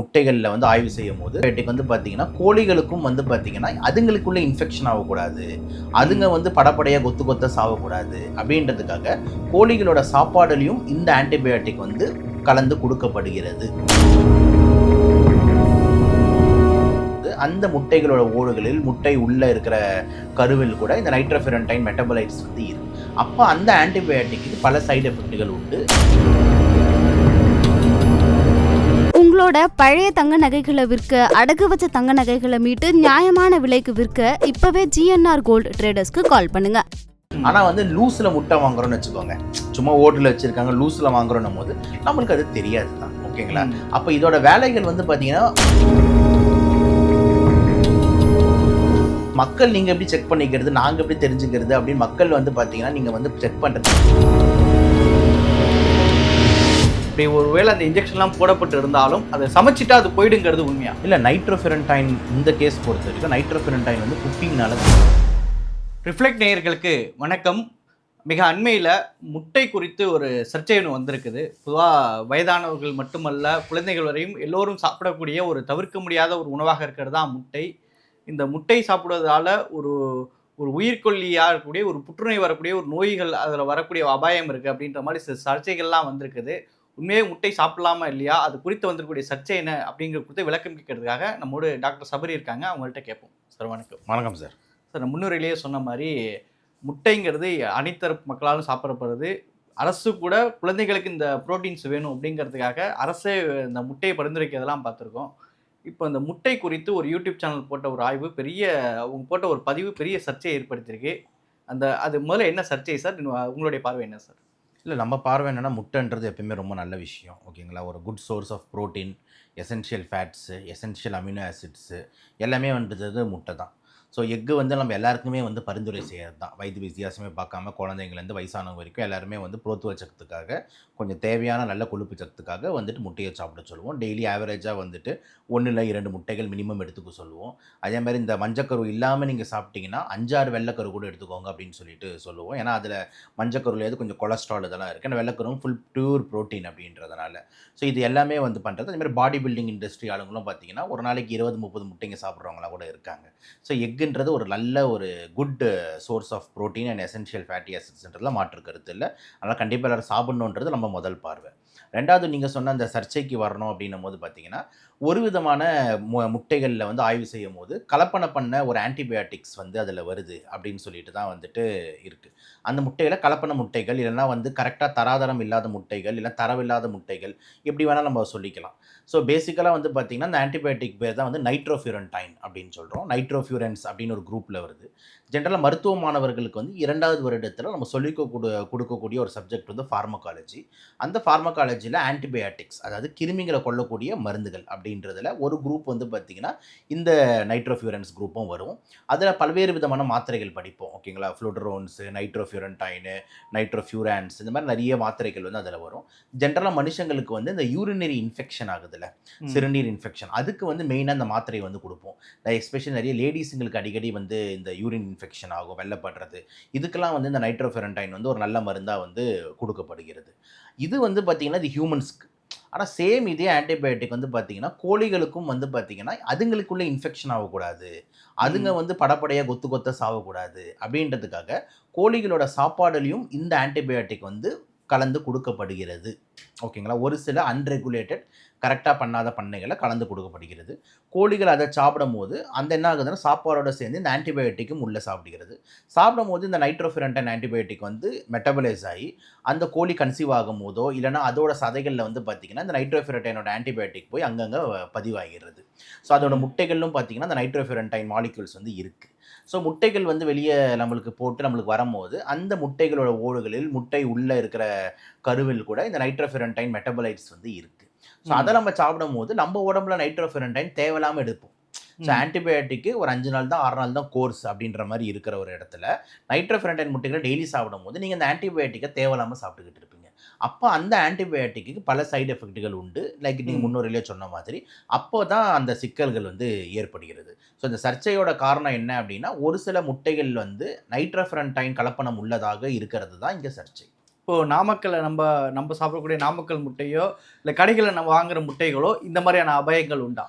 முட்டைகளில் வந்து ஆய்வு செய்யும் போது வந்து பார்த்தீங்கன்னா கோழிகளுக்கும் வந்து பார்த்தீங்கன்னா அதுங்களுக்குள்ள இன்ஃபெக்ஷன் ஆகக்கூடாது, அதுங்க வந்து படப்படையாக கொத்து கொத்த சாகக்கூடாது அப்படின்றதுக்காக கோழிகளோட சாப்பாடுலையும் இந்த ஆன்டிபயோட்டிக் வந்து கலந்து கொடுக்கப்படுகிறது. அந்த முட்டைகளோட ஓடுகளில் முட்டை உள்ள இருக்கிற கருவில் கூட இந்த நைட்ரோஃபெரன்டைன் மெட்டபலைட்ஸ் வந்து இருக்கு. அப்போ அந்த ஆன்டிபயோட்டிக்கு பல சைடு எஃபெக்ட்கள் உண்டு. உங்களோட பழைய தங்க நகைகளை விற்க, அடகு வச்ச தங்க நகைகளை மீட்டு நியாயமான விலைக்கு விற்க இப்பவே ஜிஎன்ஆர் கோல்டு ட்ரேடர்ஸ்க்கு கால் பண்ணுங்க. ஆனால் வந்து லூஸில் முட்டை வாங்குறோம்னு வச்சுக்கோங்க, சும்மா ஓட்டில் வச்சுருக்காங்க, லூஸில் வாங்குறோன்னும் போது நம்மளுக்கு அது தெரியாது தான். ஓகேங்களா? அப்போ இதோட வேலைகள் வந்து பார்த்தீங்கன்னா மக்கள் நீங்கள் எப்படி செக் பண்ணிக்கிறது, நாங்கள் எப்படி தெரிஞ்சுக்கிறது அப்படின்னு மக்கள் வந்து பார்த்தீங்கன்னா நீங்கள் வந்து செக் பண்ணுறது. இப்படி ஒருவேளை அந்த இன்ஜெக்ஷன்லாம் போடப்பட்டு இருந்தாலும் அதை சமைச்சிட்டா அது போயிடுங்கிறது உண்மையா? இல்லை, நைட்ரோஃபெரன்டைன் இந்த கேஸ் பொறுத்த வரைக்கும் நைட்ரோஃபெரன்டைன் வந்து குக்கிங்னால. ரிஃப்ளெக்ட் நேயர்களுக்கு வணக்கம். மிக அண்மையில் முட்டை குறித்து ஒரு சர்ச்சை ஒன்று வந்திருக்குது. பொதுவாக வயதானவர்கள் மட்டுமல்ல, குழந்தைகள் வரையும் எல்லோரும் சாப்பிடக்கூடிய ஒரு தவிர்க்க முடியாத ஒரு உணவாக இருக்கிறது தான் முட்டை. இந்த முட்டை சாப்பிடுவதால் ஒரு ஒரு உயிர்கொல்லியாக இருக்கக்கூடிய ஒரு புற்றுநோய் வரக்கூடிய ஒரு நோய்கள் அதில் வரக்கூடிய அபாயம் இருக்குது அப்படின்ற மாதிரி சில சர்ச்சைகள்லாம் வந்திருக்குது. உண்மையே முட்டை சாப்பிடலாமா இல்லையா, அது குறித்து வந்திருக்கக்கூடிய சர்ச்சை என்ன அப்படிங்கிற குறித்து விளக்கம் கேட்கறதுக்காக நம்மோடு டாக்டர் சபரி இருக்காங்க. அவங்கள்ட்ட கேட்போம். சார் வணக்கம். வணக்கம் சார். சார், நான் முன்னுரையிலேயே சொன்ன மாதிரி முட்டைங்கிறது அனைத்தரப்பு மக்களாலும் சாப்பிடப்படுறது. அரசு கூட குழந்தைகளுக்கு இந்த ப்ரோட்டீன்ஸ் வேணும் அப்படிங்கிறதுக்காக அரசே இந்த முட்டையை பரிந்துரைக்கிறதெல்லாம் பார்த்துருக்கோம். இப்போ இந்த முட்டை குறித்து ஒரு யூடியூப் சேனல் போட்ட ஒரு ஆய்வு, அவங்க போட்ட ஒரு பதிவு பெரிய சர்ச்சையை ஏற்படுத்தியிருக்கு. அது முதல்ல என்ன சர்ச்சை சார்? உங்களுடைய பார்வை என்ன சார்? இல்லை, நம்ம பார்வை என்னென்னா முட்டைன்றது எப்பயுமே ரொம்ப நல்ல விஷயம். ஓகேங்களா? ஒரு good source of protein, essential fats, essential amino acids எல்லாமே வந்துட்டு முட்டை தான். ஸோ எக்கு வந்து நம்ம எல்லாருக்குமே வந்து பரிந்துரை செய்கிறது தான். வயது வித்தியாசமே பார்க்காம குழந்தைங்கலேருந்து வயசானவங்க வரைக்கும் எல்லாருமே வந்து புரோத்துவ சத்துக்காக, கொஞ்சம் தேவையான நல்ல கொழுப்பு சத்துக்காக வந்துட்டு முட்டையை சாப்பிட சொல்லுவோம். டெய்லி ஆவரேஜாக வந்துட்டு 1 இல்லை 2 முட்டைகள் மினிமம் எடுத்துக்க சொல்லுவோம். அதே மாதிரி இந்த மஞ்சக்கரு இல்லாமல் நீங்கள் சாப்பிட்டீங்கன்னா 5-6 வெள்ளைக்கரு கூட எடுத்துக்கோங்க அப்படின்னு சொல்லிட்டு சொல்லுவோம். ஏன்னா அதில் மஞ்சக்கருலேருந்து கொஞ்சம் கொலஸ்ட்ரால் இதெல்லாம் இருக்குது. ஏன்னா வெள்ளைக்கரும் ஃபுல் பியூர் ப்ரோட்டீன் அப்படின்றதுனால. ஸோ இது எல்லாமே வந்து பண்ணுறது. அதேமாதிரி பாடி பில்டிங் இண்டஸ்ட்ரி ஆளுங்களும் பார்த்தீங்கன்னா ஒரு நாளைக்கு 20-30 முட்டைங்க சாப்பிட்றவங்களாம் கூட இருக்காங்க. ஸோ எக்குன்றது ஒரு நல்ல ஒரு good source of protein and essential fatty ஆசிட்ஸ்ன்றதுல மாற்று கருத்து இல்லை. அதனால் கண்டிப்பாக எல்லாரும் சாப்பிடணுன்றது நம்ம முதல் பார்வை. ரெண்டாவது, நீங்கள் சொன்ன அந்த சர்ச்சைக்கு வரணும் அப்படின்னும் போது பார்த்தீங்கன்னா ஒரு விதமான முட்டைகளில் வந்து ஆய்வு செய்யும் போது கலப்பனை பண்ண ஒரு ஆன்டிபயோட்டிக்ஸ் வந்து அதில் வருது அப்படின்னு சொல்லிட்டு தான் வந்துட்டு இருக்குது. அந்த முட்டையில் கலப்பன முட்டைகள், இல்லைன்னா வந்து கரெக்டாக தராதரம் இல்லாத முட்டைகள், இல்லை தரவில்லாத முட்டைகள், எப்படி வேணால் நம்ம சொல்லிக்கலாம். ஸோ பேசிக்கலாக வந்து பார்த்திங்கன்னா அந்த ஆன்டிபயோட்டிக் பேர் தான் வந்து நைட்ரோஃபியூரன்டைன் அப்படின்னு சொல்கிறோம். நைட்ரோஃபியூரன்ஸ் அப்படின்னு ஒரு குரூப்பில் வருது. ஜென்ரலாக மருத்துவ மாணவர்களுக்கு வந்து 2வது வருடத்தில் நம்ம கொடுக்கக்கூடிய ஒரு சப்ஜெக்ட் வந்து ஃபார்மகாலஜி. அந்த ஃபார்மகாலஜியில் ஆன்டிபயோட்டிக்ஸ், அதாவது கிருமிகளை கொல்லக்கூடிய மருந்துகள் அப்படின்றதுல ஒரு குரூப் வந்து பார்த்திங்கன்னா இந்த நைட்ரோஃபியூரன்ஸ் குரூப்பும் வரும். அதில் பல்வேறு விதமான மாத்திரைகள் படிப்போம். ஓகேங்களா? ஃப்ளூட்ரோன்ஸு, நைட்ரோஃபியூரன்டைனு, நைட்ரோஃபியூரான்ஸ், இந்த மாதிரி நிறைய மாத்திரைகள் வந்து அதில் வரும். ஜென்ரலாக மனுஷங்களுக்கு வந்து இந்த யூரினரி இன்ஃபெக்ஷன் ஆகுதுல்ல, சிறுநீர் இன்ஃபெக்ஷன், அதுக்கு வந்து மெயினாக இந்த மாத்திரை வந்து கொடுப்போம். எஸ்பெஷலி நிறைய லேடிஸுங்களுக்கு அடிக்கடி வந்து இந்த யூரின் இன்ஃபெக்ஷன் ஆகும், வெள்ளப்படுறது, இதுக்கெல்லாம் வந்து இந்த நைட்ரோஃபியூரன்டைன் வந்து ஒரு நல்ல மருந்தாக வந்து கொடுக்கப்படுகிறது. இது வந்து பார்த்திங்கன்னா இது ஹியூமன்ஸ்க்கு. ஆனால் சேம் இதே ஆன்டிபயோட்டிக் வந்து பார்த்திங்கன்னா கோழிகளுக்கும் வந்து பார்த்திங்கன்னா அதுங்களுக்குள்ளே இன்ஃபெக்ஷன் ஆகக்கூடாது, அதுங்க வந்து படப்படையாக கொத்து கொத்த சாகக்கூடாது அப்படின்றதுக்காக கோழிகளோட சாப்பாடுலையும் இந்த ஆன்டிபயோட்டிக் வந்து கலந்து கொடுக்கப்படுகிறது. ஓகேங்களா? ஒரு சில அன்ரெகுலேட்டட் கரெக்டாக பண்ணாத பண்ணைகளை கலந்து கொடுக்கப்படுகிறது. கோழிகள் அதை சாப்பிடும் போது அந்த என்ன ஆகுதுன்னா சாப்பாடோடு சேர்ந்து இந்த ஆன்டிபயோட்டிக்கும் உள்ளே சாப்பிடுகிறது. சாப்பிடும் போது இந்த நைட்ரோஃபியூரன்டைன் ஆன்டிபயோட்டிக் வந்து மெட்டபலைஸ் ஆகி அந்த கோழி கன்சீவ் ஆகும் போதோ இல்லைனா அதோட சதைகளில் வந்து பார்த்திங்கன்னா இந்த நைட்ரோஃபியூரன்டைனோட ஆன்டிபயோட்டிக் போய் அங்கங்கே பதிவாகிறது. ஸோ அதோட முட்டைகளும் பார்த்திங்கன்னா அந்த நைட்ரோஃபியூரன்டைன் மாலிக்யூல்ஸ் வந்து இருக்குது. ஸோ முட்டைகள் வந்து வெளியே நம்மளுக்கு போட்டு நம்மளுக்கு வரும்போது அந்த முட்டைகளோட ஓடுகளில் முட்டை உள்ளே இருக்கிற கருவில் கூட இந்த நைட்ரோஃபியூரன்டைன் மெட்டபலைட்ஸ் வந்து இருக்குது. ஸோ அதை நம்ம சாப்பிடும் போது நம்ம உடம்புல நைட்ரோஃபியூரன்டைன் தேவையில்லாமல் எடுப்போம். ஸோ ஆன்டிபயோட்டிக்கு ஒரு 5 நாள் தான் 6 நாள் தான் கோர்ஸ் அப்படின்ற மாதிரி இருக்கிற ஒரு இடத்துல நைட்ரோஃபியூரன்டைன் முட்டைகளை டெய்லி சாப்பிடும் போது நீங்கள் இந்த ஆன்டிபயோட்டிக்கை தேவையில்லாமல் சாப்பிட்டுக்கிட்டு இருப்பீங்க. அப்போ அந்த ஆன்டிபயோட்டிக்கு பல சைடு எஃபெக்ட்டுகள் உண்டு. லைக் நீங்கள் முன்னோரிலே சொன்ன மாதிரி அப்போ தான் அந்த சிக்கல்கள் வந்து ஏற்படுகிறது. ஸோ இந்த சர்ச்சையோட காரணம் என்ன அப்படின்னா ஒரு சில முட்டைகள் வந்து நைட்ரோஃபியூரன்டைன் கலப்பனம் உள்ளதாக இருக்கிறது தான் இங்கே சர்ச்சை. இப்போது நாமக்கல்ல நம்ம சாப்பிடக்கூடிய நாமக்கல் முட்டையோ இல்லை கடைகளில் நம்ம வாங்குற முட்டைகளோ இந்த மாதிரியான அபாயங்கள் உண்டா?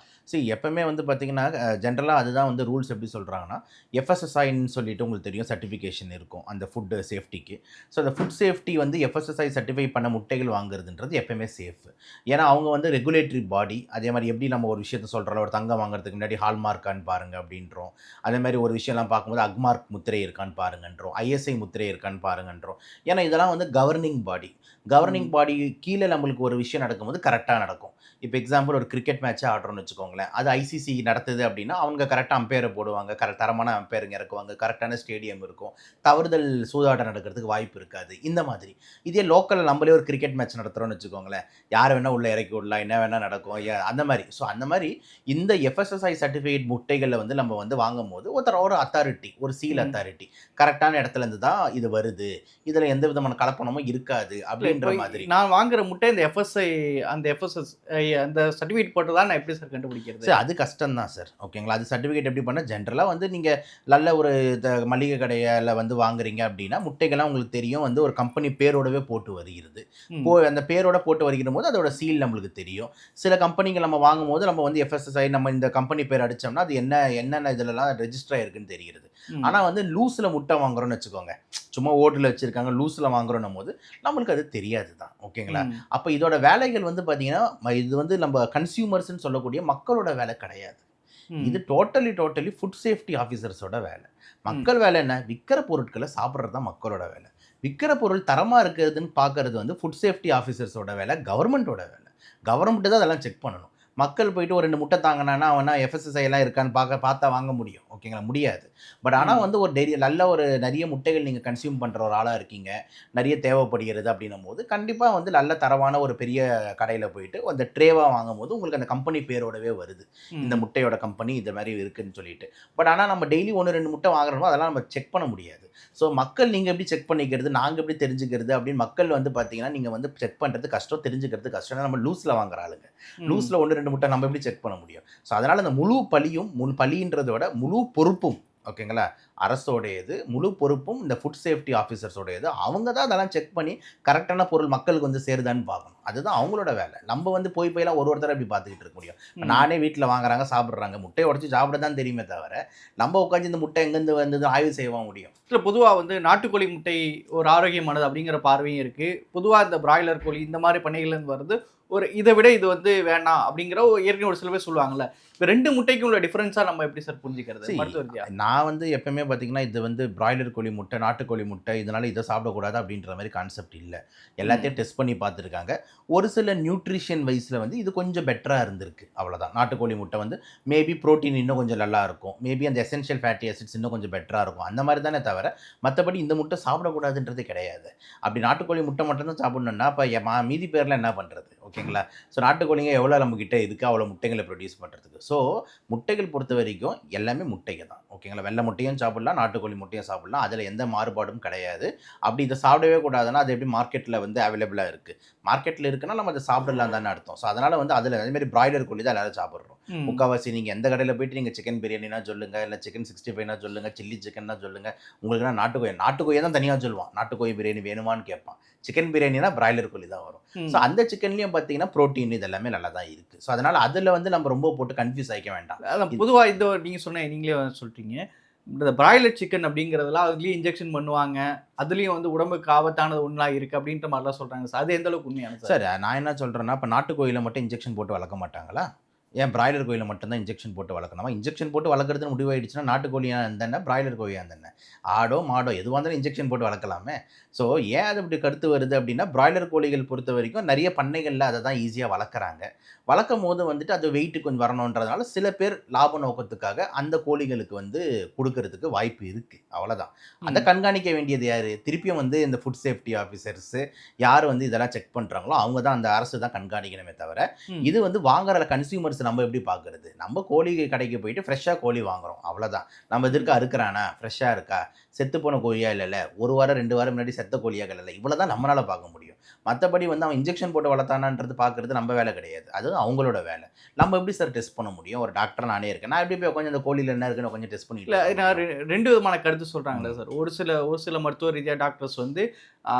எப்பவுமே வந்து பார்த்தீங்கன்னா ஜென்ரலாக அதுதான் வந்து ரூல்ஸ் எப்படி சொல்கிறாங்கன்னா எஃப்எஸ்எஸ்ஐன்னு சொல்லிட்டு உங்களுக்கு தெரியும் சர்டிஃபிகேஷன் இருக்கும் அந்த ஃபுட்டு சேஃப்டிக்கு. ஸோ அந்த ஃபுட் சேஃப்டி வந்து எஃப்எஸ்எஸ்ஐ சர்டிஃபை பண்ண முட்டைகள் வாங்குறதுன்றது எப்பவுமே சேஃப். ஏன்னா அவங்க வந்து ரெகுலேட்டரி பாடி. அதே மாதிரி எப்படி நம்ம ஒரு விஷயத்த சொல்கிறோம், ஒரு தங்கம் வாங்குறதுக்கு முன்னாடி ஹால்மார்க்கான்னு பாருங்கள் அப்படின்றோம். அதே மாதிரி ஒரு விஷயம்லாம் பார்க்கும்போது அக்மார்க் முத்திரை இருக்கான்னு பாருங்கன்றோம், ஐஎஸ்ஐ முத்திரை இருக்கான்னு பாருங்கன்றோம். ஏன்னா இதெல்லாம் வந்து கவர்னிங் பாடி. கவர்னிங் பாடி கீழே நம்மளுக்கு ஒரு விஷயம் நடக்கும்போது கரெக்டாக நடக்கும். இப்போ எக்ஸாம்பிள் ஒரு கிரிக்கெட் மேட்ச்சே ஆடுறோன்னு வச்சுக்கோங்களேன், அது ஐசிசி நடத்துது அப்படின்னா அவங்க கரெக்டாக அம்பையரை போடுவாங்க, தரமான அம்பையருங்க இறக்குவாங்க, கரெக்டான ஸ்டேடியம் இருக்கும், தவறுதல் சூதாட்டம் நடக்கிறதுக்கு வாய்ப்பு இருக்காது. இந்த மாதிரி இதே லோக்கல் நம்மளே ஒரு கிரிக்கெட் மேட்ச் நடத்துகிறோன்னு வச்சுக்கோங்களேன், யார் வேணால் உள்ளே இறக்கி விடலாம், என்ன வேணால் நடக்கும், அந்த மாதிரி. ஸோ அந்த மாதிரி இந்த எஃப்எஸ்எஸ்ஐ சர்டிஃபிகேட் முட்டைகளில் வந்து நம்ம வந்து வாங்கும் போது ஒரு அத்தாரிட்டி, ஒரு சீல் அத்தாரிட்டி கரெக்டான இடத்துல இருந்து தான் இது வருது, இதில் எந்த விதமான கலப்பணமும் இருக்காது அப்படின்ற மாதிரி. நான் வாங்குற முட்டை இந்த எஃப்எஸ்எஸ்ஐ அந்த சர்டிஃபிகேட் போட்டு தான் நான் எப்படி சார் கண்டுபிடிக்கிறது? சார் அது கஷ்டம் தான் சார். ஓகேங்களா, அது சர்டிஃபிகேட் எப்படி பண்ண ஜென்ரலாக வந்து நீங்கள் நல்ல ஒரு மளிகை கடையில் வந்து வாங்குறீங்க அப்படின்னா முட்டைகள்லாம் உங்களுக்கு தெரியும் வந்து ஒரு கம்பெனி பேரோடவே போட்டு வருகிறது. அந்த பேரோட போட்டு வருகிற போது அதோட சீல் நம்மளுக்கு தெரியும். சில கம்பெனிகள் நம்ம வாங்கும் போது நம்ம வந்து எஃப்எஸ்எஸ்ஐ நம்ம இந்த கம்பெனி பேர் அடித்தோம்னா அது என்னென்ன இதிலலாம் ரெஜிஸ்டர் ஆயிருக்குன்னு தெரிகிறது. ஆனால் வந்து லூஸில் முட்டை வாங்குறோன்னு வச்சுக்கோங்க, சும்மா ஓட்டில் வச்சுருக்காங்க, லூஸில் வாங்குறோம் போது நம்மளுக்கு அது தெரியாது தான். ஓகேங்களா, அப்போ இதோட வேலைகள் வந்து பார்த்தீங்கன்னா இது வந்து நம்ம கன்சியூமர்ஸ்ன்னு சொல்லக்கூடிய மக்களோட வேலை கிடையாது. இது டோட்டலி ஃபுட் சேஃப்டி ஆஃபீஸர்ஸோட வேலை. மக்கள் வேலை என்ன? விற்கிற பொருட்களை சாப்பிட்றது தான் மக்களோட வேலை. விற்கிற பொருள் தரமாக இருக்கிறதுன்னு பார்க்கறது வந்து ஃபுட் சேஃப்டி ஆஃபீஸர்ஸோட வேலை, கவர்மெண்ட்டோட வேலை. கவர்மெண்ட்டு தான் அதெல்லாம் செக் பண்ணணும். மக்கள் போயிட்டு ஒரு 2 முட்டை தாங்கினான்னா அவனா எஃப்எஸ்எஸ்ஐ எல்லாம் இருக்கான்னு பார்த்தா வாங்க முடியும். ஓகேங்களா, முடியாது. பட் ஆனால் வந்து ஒரு நல்ல ஒரு நிறைய முட்டைகள் நீங்கள் கன்சியூம் பண்ணுற ஒரு ஆளாக இருக்கீங்க, நிறைய தேவைப்படுகிறது அப்படின்னும் போது கண்டிப்பாக வந்து நல்ல தரமான ஒரு பெரிய கடையில் போயிட்டு அந்த ட்ரேவாக வாங்கும் போது உங்களுக்கு அந்த கம்பெனி பேரோடவே வருது, இந்த முட்டையோட கம்பெனி இது மாதிரி இருக்குதுன்னு சொல்லிட்டு. பட் ஆனால் நம்ம டெய்லி 1-2 முட்டை வாங்குறோமோ அதெல்லாம் நம்ம செக் பண்ண முடியாது. ஸோ மக்கள் நீங்கள் எப்படி செக் பண்ணிக்கிறது, நாங்கள் எப்படி தெரிஞ்சுக்கிறது அப்படின்னு மக்கள் வந்து பார்த்தீங்கன்னா நீங்கள் வந்து செக் பண்ணுறது கஷ்டம், தெரிஞ்சுக்கிறது கஷ்டம். ஏன்னா நம்ம லூஸில் வாங்குற ஆளுங்க, லூஸில் 1-2 முட்டை நம்ம எப்படி செக் பண்ண முடியும்? ஸோ அதனால் அந்த முழு பலின்றதோட முழு பொறுப்பும் ஓகேங்களா அரசோடையது, முழு பொறுப்பும் இந்த ஃபுட் சேஃப்டி ஆஃபீஸர்ஸோடையது. அவங்க தான் அதெல்லாம் செக் பண்ணி கரெக்டான பொருள் மக்களுக்கு வந்து சேருதான்னு பார்க்கணும். அதுதான் அவங்களோட வேலை. நம்ம வந்து போய்லாம் ஒருத்தரை எப்படி பார்த்துக்கிட்டு இருக்க முடியும்? நானே வீட்டில் வாங்குறாங்க, சாப்பிட்றாங்க, முட்டையை உடச்சி சாப்பிட தான் தெரியுமே தவிர நம்ம உட்காந்து இந்த முட்டை எங்கேருந்து வந்தது ஆய்வு செய்ய முடியும்? இல்லை, பொதுவாக வந்து நாட்டுக்கோழி முட்டை ஒரு ஆரோக்கியமானது அப்படிங்கிற பார்வையும் இருக்குது. பொதுவாக இந்த பிராய்லர் கோழி இந்த மாதிரி பண்ணைகள்லேருந்து வருது ஒரு இதை விட இது வந்து வேணாம் அப்படிங்கிற ஏற்கனவே ஒரு சில பேர் சொல்லுவாங்கல்ல. இப்போ 2 முட்டைக்கும் உள்ள டிஃபரன்ஸாக நம்ம எப்படி சார் புரிஞ்சுக்கிறது? நான் வந்து எப்பவுமே பார்த்தீங்கன்னா இது வந்து பிராய்லர் கோழி முட்டை, நாட்டுக்கோழி முட்டை, இதனால இதை சாப்பிடக்கூடாது அப்படின்ற மாதிரி கான்செப்ட் இல்லை. எல்லாத்தையும் டெஸ்ட் பண்ணி பார்த்துருக்காங்க. ஒரு சில நியூட்ரிஷன் வைஸில் வந்து இது கொஞ்சம் பெட்டராக இருந்திருக்கு, அவ்வளோதான். நாட்டுக்கோழி முட்டை வந்து மேபி ப்ரோட்டீன் இன்னும் கொஞ்சம் நல்லா இருக்கும், மேபி அந்த எசென்ஷியல் ஃபேட்டி ஆசிட்ஸ் இன்னும் கொஞ்சம் பெட்டராக இருக்கும், அந்த மாதிரி தானே தவிர மற்றபடி இந்த முட்டை சாப்பிடக்கூடாதுன்றது கிடையாது. அப்படி நாட்டுக்கோழி முட்டை மட்டும் தான் சாப்பிடணுன்னா அப்போ மீதி பேரில் என்ன பண்ணுறது? ஓகேங்களா, ஸோ நாட்டுக்கோழிங்க எவ்வளோ நம்மக்கிட்ட இருக்குது அவ்வளோ முட்டைகளை ப்ரொடியூஸ் பண்ணுறதுக்கு. ஸோ முட்டைகள் பொறுத்த வரைக்கும் எல்லாமே முட்டைகள் தான். ஓகேங்களா, வெள்ளை முட்டையும் சாப்பிடலாம், நாட்டுக்கோழி முட்டையும் சாப்பிடலாம், அதில் எந்த மாறுபாடும் கிடையாது. அப்படி இதை சாப்பிடவே கூடாதுன்னா அது எப்படி மார்க்கெட்டில் வந்து அவைலபிளாக இருக்குது? மார்க்கெட்டில் இருக்குன்னா நம்ம அதை சாப்பிடலாம் தானே அர்த்தம். ஸோ அதனால் வந்து அதில் அதேமாதிரி பிராய்லர் கோழி தான் எல்லாரும் சாப்பிட்றோம். முக்கால்வாசி நீங்கள் எந்த கடையில் போயிட்டு நீங்கள் சிக்கன் பிரியாணினா சொல்லுங்கள், இல்லை சிக்கன் 65னா சொல்லுங்கள், சில்லி சிக்கன்னா சொல்லுங்கள், உங்களுக்குனா நாட்டுக்கோயை தான் தனியாக சொல்லுவான். நாட்டுக்கோழி பிரியாணி வேணுமான்னு கேட்பான். சிக்கன் பிரியாணினா பிராய்லர் கோழி தான் வரும். ஸோ அந்த சிக்கன்லேயும் பார்த்தீங்கன்னா ப்ரோட்டீன் இதெல்லாமே நல்லா தான் இருக்குது. ஸோ அதனால் அதில் வந்து நம்ம ரொம்ப போட்டு கன்ஃபியூஸ் ஆகிக்க வேண்டாம். அதான் பொதுவாக இந்த நீங்கள் நீங்களே சொல்லிட்டீங்க, இந்த பிராய்லர் சிக்கன் அப்படிங்கிறதுலாம் அதுலேயும் இன்ஜெக்ஷன் பண்ணுவாங்க, அதுலேயும் வந்து உடம்புக்கு ஆபத்தானது ஒன்றாக இருக்குது அப்படின்ற மாதிரிலாம் சொல்கிறாங்க சார். அது எந்த அளவுக்கு உண்மையான சார்? நான் என்ன சொல்கிறேன்னா, இப்போ நாட்டுக்கோயிலை மட்டும் இன்ஜெக்ஷன் போட்டு வளர்க்க மாட்டாங்களா? ஏன் பிராய்லர் கோயிலில் மட்டும்தான் இன்ஜெக்ஷன் போட்டு வளர்க்கணுமா? இன்ஜெக்ஷன் போட்டு வளர்க்குறதுன்னு முடிவாயிடுச்சுன்னா நாட்டுக்கோழியாக இருந்தேன்னா பிராய்லர் கோழியாக இருந்தேன், ஆடோ மாடோ எதுவாக இருந்தாலும் இன்ஜெக்ஷன் போட்டு வளர்க்கலாமே. ஸோ ஏன் அது இப்படி கருத்து வருது அப்படின்னா, பிராய்லர் கோழிகள் பொறுத்த வரைக்கும் நிறைய பண்ணைகளில் அதை தான் ஈஸியாக வளர்க்குறாங்க. வளர்க்கும் போது வந்துட்டு அது வெயிட்டு கொஞ்சம் வரணுன்றதுனால சில பேர் லாப நோக்கத்துக்காக அந்த கோழிகளுக்கு வந்து கொடுக்கறதுக்கு வாய்ப்பு இருக்குது, அவ்வளோதான். அதை கண்காணிக்க வேண்டியது யார்? திருப்பியும் வந்து இந்த ஃபுட் சேஃப்டி ஆஃபீஸர்ஸு யார் வந்து இதெல்லாம் செக் பண்ணுறாங்களோ அவங்க தான், அந்த அரசு தான் கண்காணிக்கணுமே தவிர இது வந்து வாங்குற கன்சியூமர்ஸ் நம்ம எப்படி பார்க்குறது? நம்ம கோழி கடைக்கு போயிட்டு ஃப்ரெஷ்ஷாக கோழி வாங்குறோம், அவ்வளோதான். நம்ம எதிர்க்க அறுக்கிறானா, ஃப்ரெஷ்ஷாக இருக்கா, செத்து போன கோழியாக இல்லைல்ல, 1 வாரம் 2 வாரம் முன்னாடி செத்த கோழியாக இல்லைல்ல, இவ்வளோ தான் நம்மளால் பார்க்க முடியும். மற்றபடி வந்து அவன் இன்ஜெக்ஷன் போட்டு வளர்த்தானான்றது பார்க்குறது நம்ம வேலை கிடையாது, அது அவங்களோட வேலை. நம்ம எப்படி சார் டெஸ்ட் பண்ண முடியும்? ஒரு டாக்டர் நானே இருக்கேன், நான் எப்படி போய் கொஞ்சம் அந்த கோழியில் என்ன இருக்குன்னு கொஞ்சம் டெஸ்ட் இல்லை பண்ணிட்டு நான் ரெண்டு விதமான கருத்து சொல்கிறாங்களே சார். ஒரு சில மருத்துவ ரீதியாக டாக்டர்ஸ் வந்து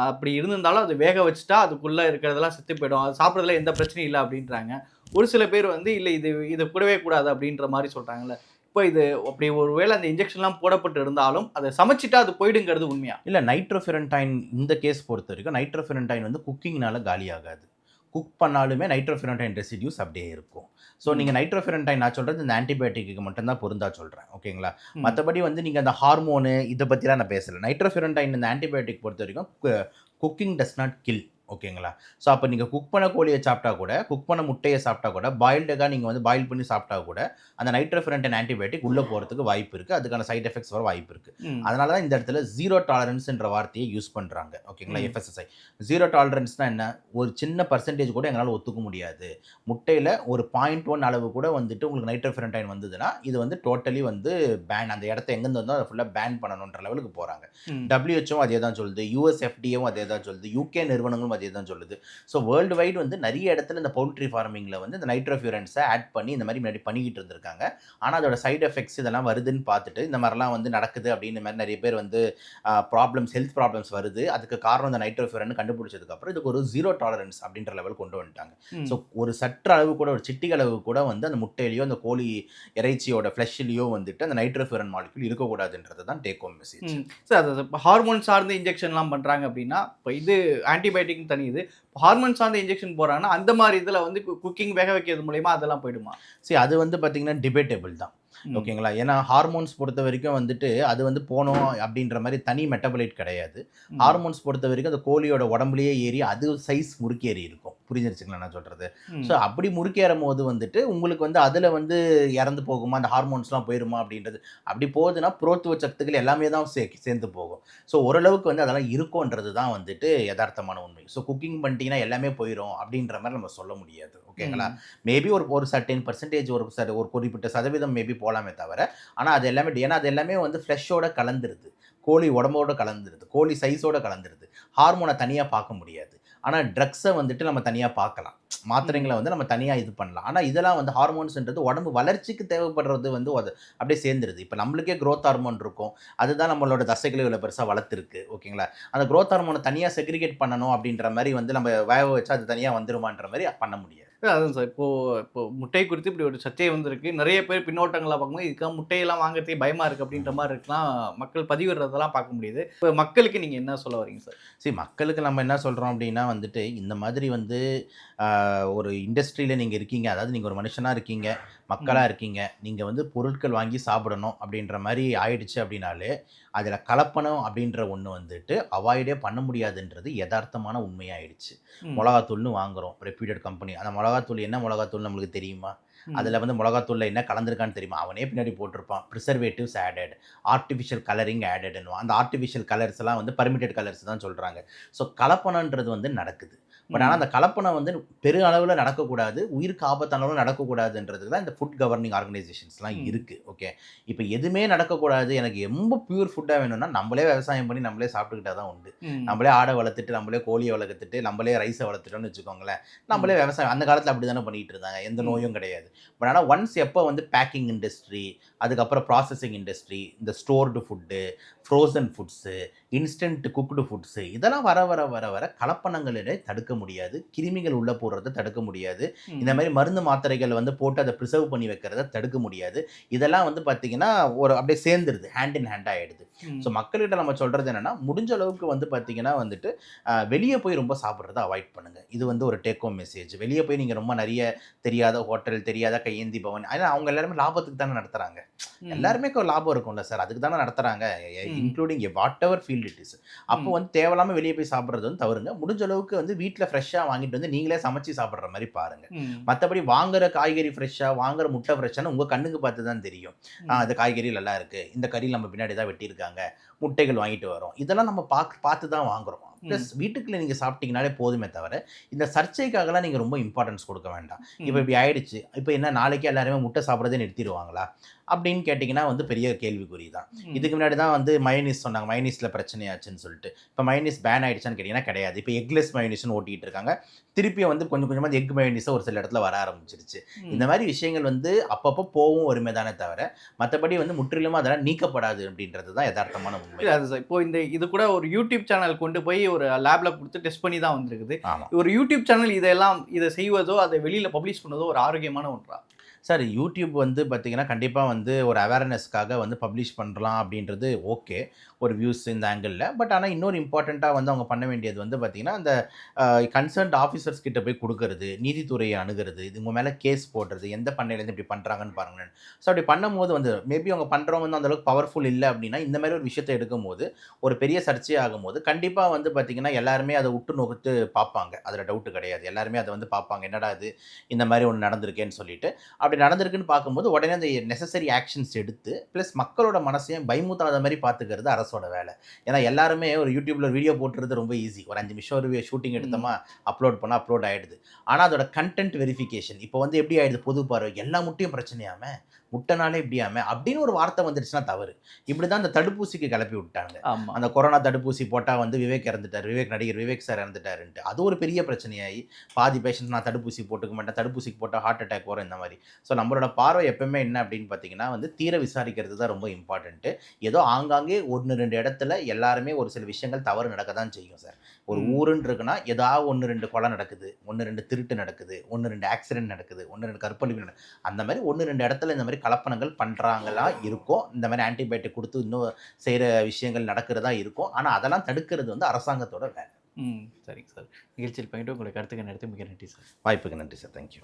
அப்படி இருந்திருந்தாலும் அது வேக வச்சுட்டா அதுக்குள்ளே இருக்கிறதெல்லாம் செத்து போயிடும், அது சாப்பிட்றதுல எந்த பிரச்சனையும் இல்லை அப்படின்றாங்க. ஒரு சில பேர் வந்து இல்லை இது கூடவே கூடாது அப்படின்ற மாதிரி சொல்கிறாங்கல்ல. இப்போ இது அப்படி ஒரு வேளை அந்த இன்ஜெக்ஷன்லாம் போடப்பட்டு இருந்தாலும் அதை சமைச்சிட்டா அது போயிடுங்கிறது உண்மையா? இல்லை, நைட்ரோஃபிரண்டைன் இந்த கேஸ் பொறுத்த வரைக்கும் நைட்ரோஃபிரண்டைன் வந்து குக்கிங்னால காலி ஆகாது. குக் பண்ணாலுமே நைட்ரோஃபிரண்டைன் ரெசிடியூஸ் அப்படியே இருக்கும். ஸோ நீங்கள் நைட்ரோஃபிரண்டைன் நான் சொல்கிறது இந்த ஆன்டிபயோட்டிக்கு மட்டும்தான் பொருந்தா சொல்கிறேன், ஓகேங்களா? மற்றபடி வந்து நீங்கள் அந்த ஹார்மோனு இதை பற்றிலாம் நான் பேசலை. நைட்ரோஃபிரண்டைன் இந்த ஆன்டிபயோட்டிக் பொறுத்த வரைக்கும் குக்கிங் டஸ் நாட் கில், ஓகேங்களா? ஸோ அப்போ நீங்கள் குக் பண்ண கோழியை சாப்பிட்டா கூட, குக் பண்ண முட்டையை சாப்பிட்டா கூட, பாயில்டுக்காக நீங்கள் வந்து பாயில் பண்ணி சாப்பிட்டா கூட அந்த நைட்ரோஃபிரண்டைன் ஆன்டிபயோட்டிக் உள்ளே போகிறதுக்கு வாய்ப்பு இருக்குது, அதுக்கான சைட் எஃபெக்ட்ஸ் வர வாய்ப்பு இருக்குது. அதனால தான் இந்த இடத்துல ஜீரோ டாலரன்ஸ்ன்ற வார்த்தையை யூஸ் பண்ணுறாங்க, ஓகேங்களா? FSSAI ஜீரோ டாலரன்ஸ்னால் என்ன? ஒரு சின்ன பர்சன்டேஜ் கூட எங்களால் ஒத்துக்க முடியாது. முட்டையில் ஒரு 0.1 அளவு கூட வந்துட்டு உங்களுக்கு நைட்ரோஃபிரண்டைன் வந்ததுன்னா இது வந்து டோட்டலி வந்து பேன், அந்த இடத்த எங்கேருந்து வந்தோ அதை ஃபுல்லாக பேன் பண்ணணுன்ற லெவலுக்கு போகிறாங்க. WHO அதே தான் சொல்லுது, US FDAவும் அதே தான் சொல்லுது, UK நிறுவனங்களும் அதே தான் சொல்லுது. ஸோ வேர்ல்டு வைடு வந்து நிறைய இடத்துல இந்த பவுல்ட்ரி ஃபார்மிங்கில் வந்து இந்த நைட்ரோஃபியூரன்ஸை ஆட் பண்ணி இந்த மாதிரி முன்னாடி பண்ணிக்கிட்டு இருந்திருக்காங்க. ஆனால் அதோட சைடு எஃபெக்ட்ஸ் இதெல்லாம் வருதுன்னு பார்த்துட்டு இந்த மாதிரிலாம் வந்து நடக்குது அப்படின்னு மாதிரி நிறைய பேர் வந்து ப்ராப்ளம்ஸ், ஹெல்த் ப்ராப்ளம்ஸ் வருது, அதுக்கு காரணம் இந்த நைட்ரோஃபியூரன் கண்டுபிடிச்சதுக்கப்புறம் இதுக்கு ஒரு ஜீரோ டாலரன்ஸ் அப்படின்ற லெவல் கொண்டு வந்துட்டாங்க. ஸோ ஒரு சற்று அளவு கூட, ஒரு சிட்டிக அளவு கூட வந்து அந்த முட்டையிலையோ அந்த கோழி இறைச்சியோட ஃப்ளஷ்லையோ வந்துட்டு அந்த நைட்ரோஃபியூரன் மாலிக்யூல் இருக்கக்கூடாதுன்றது தான் டேக் ஹோம் மெசேஜ். சார் அது இப்போ ஹார்மோன் சார்ந்த இன்ஜெக்ஷன்லாம் பண்ணுறாங்க அப்படின்னா, இப்போ இது ஆன்டிபயோட்டிக் தனி, இது ஹார்மோன் சார்ந்த இன்ஜெக்ஷன் போறாங்கன்னா அந்த மாதிரி இதில் வந்து குக்கிங் வேக வைக்கிறது மூலயமா அதெல்லாம் போயிடுமா? சரி, அது வந்து பார்த்தீங்கன்னா டிபேட்டபிள் தான், ஓகேங்களா? ஏன்னா ஹார்மோன்ஸ் பொறுத்த வரைக்கும் வந்துட்டு அது வந்து போனோம் அப்படின்ற மாதிரி தனி மெட்டபலைட் கிடையாது. ஹார்மோன்ஸ் பொறுத்த வரைக்கும் அந்த கோழியோட உடம்புலேயே ஏறி அது சைஸ் முறுக்கேறி இருக்கும், புரிஞ்சிருச்சுங்களா நான் சொல்கிறது? ஸோ அப்படி முறுக்கேறும் போது வந்துட்டு உங்களுக்கு வந்து அதில் வந்து இறந்து போகுமா, அந்த ஹார்மோன்ஸ்லாம் போயிடுமா அப்படின்றது, அப்படி போகுதுன்னா புரோத்துவ சத்துக்கள் எல்லாமே தான் சேர்ந்து போகும். ஸோ ஓரளவுக்கு வந்து அதெல்லாம் இருக்கும்ன்றது தான் வந்துட்டு யதார்த்தமான உண்மை. ஸோ குக்கிங் பண்ணிட்டீங்கன்னா எல்லாமே போயிடும் அப்படின்ற மாதிரி நம்ம சொல்ல முடியாது, ஓகேங்களா? மேபி ஒரு சர்டன் பர்சன்டேஜ், ஒரு குறிப்பிட்ட சதவீதம் மேபி போகலாமே தவிர, ஆனால் அது எல்லாமே, ஏன்னா அது எல்லாமே வந்து ஃப்ளஷோட கலந்துருது, கோழி உடம்போட கலந்துருது, கோழி சைஸோட கலந்துருது. ஹார்மோனை தனியாக பார்க்க முடியாது. ஆனால் ட்ரக்ஸை வந்துட்டு நம்ம தனியாக பார்க்கலாம், மாத்திரைங்களை வந்து நம்ம தனியாக இது பண்ணலாம். ஆனால் இதெல்லாம் வந்து ஹார்மோன்ஸ்ன்றது உடம்பு வளர்ச்சிக்கு தேவைப்படுறது வந்து அது அப்படியே சேர்ந்துருது. இப்போ நம்மளுக்கே க்ரோத் ஹார்மோன் இருக்கும், அதுதான் நம்மளோட தசைகளை இவ்வளோ பெருசாக வளர்த்துருக்கு, ஓகேங்களா? அந்த க்ரோத் ஹார்மோனை தனியாக செக்ரிகேட் பண்ணணும் அப்படின்ற மாதிரி வந்து நம்ம வேக வச்சா அது தனியாக வந்துருமான்ற மாதிரி பண்ண முடியாது. அதான் சார், இப்போ முட்டை குறித்து இப்படி ஒரு சர்ச்சை வந்திருக்கு. நிறைய பேர் பின்னோட்டங்களாக பார்க்கும்போது இதுக்காக முட்டையெல்லாம் வாங்குறதே பயமாக இருக்குது அப்படின்ற மாதிரி இருக்கலாம், மக்கள் பதிவிடுறதெல்லாம் பார்க்க முடியுது. இப்போ மக்களுக்கு நீங்கள் என்ன சொல்ல வரீங்க சார்? சரி, மக்களுக்கு நம்ம என்ன சொல்கிறோம் அப்படின்னா வந்துட்டு இந்த மாதிரி வந்து ஒரு இண்டஸ்ட்ரியில் நீங்கள் இருக்கீங்க, அதாவது நீங்கள் ஒரு மனுஷனாக இருக்கீங்க, மக்களாக இருக்கீங்க, நீங்கள் வந்து பொருட்கள் வாங்கி சாப்பிடணும் அப்படின்ற மாதிரி ஆயிடுச்சு அப்படின்னாலே அதில் கலப்பணம் அப்படின்ற ஒன்று வந்துட்டு அவாய்டே பண்ண முடியாதுன்றது யதார்த்தமான உண்மையாயிடுச்சு. மிளகாத்தூள்னு வாங்குகிறோம், ரெப்யூட்டட் கம்பெனி, அந்த மிளகாத்தூள் என்ன மிளகாத்தூள் நம்மளுக்கு தெரியுமா? அதில் வந்து மிளகாத்தூளில் என்ன கலந்துருக்கான்னு தெரியுமா? அவனே பின்னாடி போட்டிருப்பான் ப்ரிசர்வேட்டிவ்ஸ் ஆடட், ஆர்டிஃபிஷியல் கலரிங் ஆடட்னுவான். அந்த ஆர்டிஃபிஷியல் கலர்ஸ் எல்லாம் வந்து பர்மிட்டட் கலர்ஸ் தான் சொல்கிறாங்க. ஸோ கலப்பணன்றது வந்து நடக்குது. பட் ஆனால் அந்த கலப்பணம் வந்து பெரு அளவில் நடக்கக்கூடாது, உயிருக்கு ஆபத்தான அளவில் நடக்கக்கூடாதுன்றதுக்கு தான் இந்த ஃபுட் கவர்னிங் ஆர்கனைசேஷன்ஸ்லாம் இருக்குது, ஓகே? இப்போ எதுவுமே நடக்கக்கூடாது, எனக்கு ரொம்ப பியூர் ஃபுட்டாக வேணும்னா நம்மளே விவசாயம் பண்ணி நம்மளே சாப்பிட்டுக்கிட்டா தான் உண்டு. நம்மளே ஆடை வளர்த்துட்டு, நம்மளே கோழியை வளர்த்துட்டு, நம்மளே ரைஸை வளர்த்துட்டோம்னு வச்சுக்கோங்களேன், நம்மளே விவசாயம் அந்த காலத்தில் அப்படி தானே பண்ணிகிட்டு இருந்தாங்க, எந்த நோயும் கிடையாது. பட் ஆனால் ஒன்ஸ் எப்போ வந்து பேக்கிங் இண்டஸ்ட்ரி, அதுக்கப்புறம் ப்ராசஸிங் இண்டஸ்ட்ரி, இந்த stored food, frozen foods, instant cooked foods, இதெல்லாம் வர வர வர வர கலப்பணங்களிலே தடுக்க முடியாது, கிருமிகள் உள்ளே போடுறத தடுக்க முடியாது, இந்த மாதிரி மருந்து மாத்திரைகள் வந்து போட்டு அதை ப்ரிசர்வ் பண்ணி வைக்கிறத தடுக்க முடியாது. இதெல்லாம் வந்து பார்த்தீங்கன்னா ஒரு அப்படியே சேர்ந்துருது, ஹேண்ட் இன் ஹேண்ட் ஆகிடுது. ஸோ மக்கள்கிட்ட நம்ம சொல்கிறது என்னென்னா, முடிஞ்ச அளவுக்கு வந்து பார்த்தீங்கன்னா வந்துட்டு வெளியே போய் ரொம்ப சாப்பிட்றத அவாய்ட் பண்ணுங்கள். இது வந்து ஒரு டேக் ஹோம் மெசேஜ். வெளியே போய் நீங்கள் ரொம்ப நிறைய தெரியாத ஹோட்டல், தெரியாத கையேந்தி பவன், ஆனால் அவங்க எல்லாருமே லாபத்துக்கு தானே நடத்துகிறாங்க. எல்லாருமே லாபம் இருக்கும்ல சார், அதுக்கு தானே நடத்துகிறாங்க, including what ever field it is. அப்போ வந்து தேவையில்லாமல் வெளியே போய் சாப்பிட்றது வந்து தவறுங்க. முடிஞ்ச அளவுக்கு வந்து வீட்டில் ஃப்ரெஷ்ஷாக வாங்கிட்டு வந்து நீங்களே சமைச்சு சாப்பிட்ற மாதிரி பாருங்கள். மற்றபடி வாங்குற காய்கறி ஃப்ரெஷ்ஷாக, வாங்குற முட்டை ஃப்ரெஷ்ஷானு உங்கள் கண்ணுக்கு பார்த்து தான் தெரியும். அந்த காய்கறி நல்லா இருக்குது, இந்த கறி நம்ம பின்னாடி தான் வெட்டியிருக்காங்க, முட்டைகள் வாங்கிட்டு வரோம், இதெல்லாம் நம்ம பார்த்து தான் வாங்குகிறோம். ப்ளஸ் வீட்டுக்குள்ளே நீங்கள் சாப்பிட்டீங்கனாலே போதுமே தவிர இந்த சர்ச்சைக்காகலாம் நீங்கள் ரொம்ப இம்பார்ட்டன்ஸ் கொடுக்க வேண்டாம். இப்போ இப்படி ஆயிடுச்சு, இப்போ என்ன நாளைக்கு எல்லாருமே முட்டை சாப்பிட்றதே நிறுத்திடுவாங்களா அப்படின்னு கேட்டிங்கன்னா வந்து பெரிய கேள்விக்குறி தான். இதுக்கு முன்னாடி தான் வந்து மயோனீஸ் சொன்னாங்க, மயோனீஸில் பிரச்சனையாச்சுன்னு சொல்லிட்டு. இப்போ மயோனீஸ் பேன் ஆகிடுச்சான்னு கேட்டிங்கன்னா கிடையாது. இப்போ எக்லெஸ் மயோனீஸ்னு ஓட்டிகிட்டு இருக்காங்க. திருப்பியும் வந்து கொஞ்சம் கொஞ்சமாக எக் மயோனீஸை ஒரு சில இடத்துல வர ஆரம்பிச்சிருச்சு. இந்த மாதிரி விஷயங்கள் வந்து அப்பப்போ போவும் ஒருமே தானே தவிர மற்றபடி வந்து முற்றிலுமா அதெல்லாம் நீக்கப்படாது அப்படின்றது தான் யதார்த்தமான உண்மை. இல்ல அது இப்போ இது கூட ஒரு யூடியூப் சேனல் கொண்டு போய் ஒரு லேப்ல கொடுத்து டெஸ்ட் பண்ணி தான் வந்திருக்குது. ஆமாம் ஒரு யூடியூப் சேனல் இதை செய்வதோ அதை வெளியில் பப்ளிஷ் பண்ணுவதோ ஒரு ஆரோக்கியமான ஒன்றா? சார், யூடியூப் வந்து பார்த்திங்கன்னா கண்டிப்பாக வந்து ஒரு அவேர்னஸ்க்காக வந்து பப்ளிஷ் பண்ணலாம் அப்படின்றது ஓகே, ஒரு வியூஸ் இந்த ஆங்கிளில். பட் ஆனால் இன்னொரு இம்பார்ட்டண்ட்டாக வந்து அவங்க பண்ண வேண்டியது வந்து பார்த்திங்கன்னா அந்த கன்சர்ன்ட் ஆஃபீஸர்ஸ் கிட்ட போய் கொடுக்கறது, நீதித்துறையை அணுகிறது, இது உங்கள் மேலே கேஸ் போடுறது, எந்த பண்ணையிலேருந்து இப்படி பண்ணுறாங்கன்னு பாருங்கள். ஸோ அப்படி பண்ணும்போது வந்து மேபி அவங்க பண்ணுறவங்க வந்து அந்தளவுக்கு பவர்ஃபுல் இல்லை அப்படின்னா இந்த மாதிரி ஒரு விஷயத்தை எடுக்கும்போது ஒரு பெரிய சர்ச்சை ஆகும்போது கண்டிப்பாக வந்து பார்த்திங்கன்னா எல்லாருமே அதை உற்று நோக்கிட்டு பார்ப்பாங்க. அதில் டவுட்டு கிடையாது. எல்லாருமே அதை வந்து பார்ப்பாங்க, என்னடா இது இந்த மாதிரி ஒன்று நடந்திருக்கேன்னு சொல்லிட்டு. அப்படி நடந்திருக்குன்னு பார்க்கும்போது உடனே அந்த நெசசரி ஆக்ஷன்ஸ் எடுத்து ப்ளஸ் மக்களோட மனசையும் பயமுத்தாத மாதிரி பார்த்துக்கிறது அரசோட வேலை. ஏன்னா எல்லாருமே ஒரு யூடியூப்ல ஒரு வீடியோ போட்டுறது ரொம்ப ஈஸி. ஒரு 5 நிமிஷம் ஒரு ஷூட்டிங் எடுத்தோமா அப்லோட் பண்ணால் அப்லோட் ஆகிடுது. ஆனால் அதோட கண்டென்ட் வெரிஃபிகேஷன் இப்போ வந்து எப்படி ஆகிடுது, பொது பார்வை எல்லா முட்டையும் பிரச்சனையாம, முட்டைனாலே இப்படியாம அப்படின்னு ஒரு வார்த்தை வந்துடுச்சுன்னா தவறு. இப்படி தான் அந்த தடுப்பூசிக்கு கிளப்பி விட்டாங்க. அந்த கொரோனா தடுப்பூசி போட்டால் வந்து விவேக் இறந்துட்டார், நடிகர் விவேக் சார் இறந்துட்டாருன்ட்டு. அது ஒரு பெரிய பிரச்சனையாகி பாதி பேஷண்ட் நான் தடுப்பூசி போட்டுக்க மாட்டேன், தடுப்பூசிக்கு போட்டால் ஹார்ட் அட்டாக் வரும், இந்த மாதிரி. ஸோ நம்மளோட பார்வை எப்பவுமே என்ன அப்படின்னு பார்த்தீங்கன்னா வந்து தீர விசாரிக்கிறது தான் ரொம்ப இம்பார்ட்டன்ட்டு. ஏதோ ஆங்காங்கே 1-2 இடத்துல எல்லாருமே ஒரு சில விஷயங்கள் தவறு நடக்க தான் செய்யும் சார். ஒரு ஊருன்னு இருக்குன்னா ஏதாவது 1-2 கொலை நடக்குது, 1-2 திருட்டு நடக்குது, 1-2 ஆக்சிடென்ட் நடக்குது, 1-2 கற்பழிப்பு நடக்குது. அந்த மாதிரி 1-2 இடத்துல இந்த மாதிரி கலப்பனங்கள் பண்ணுறாங்களா இருக்கும். இந்த மாதிரி ஆன்டிபயோட்டிக் கொடுத்து இன்னும் செய்கிற விஷயங்கள் நடக்கிறதா இருக்கும். ஆனால் அதெல்லாம் தடுக்கிறது வந்து அரசாங்கத்தோட வேலை. சரிங்க சார். நிகழ்ச்சியில் பங்கிட்டு உங்களுடைய கருத்துக்கள் நடத்தி மிக நன்றி சார். வாய்ப்புக்கு நன்றி சார். தேங்க்யூ.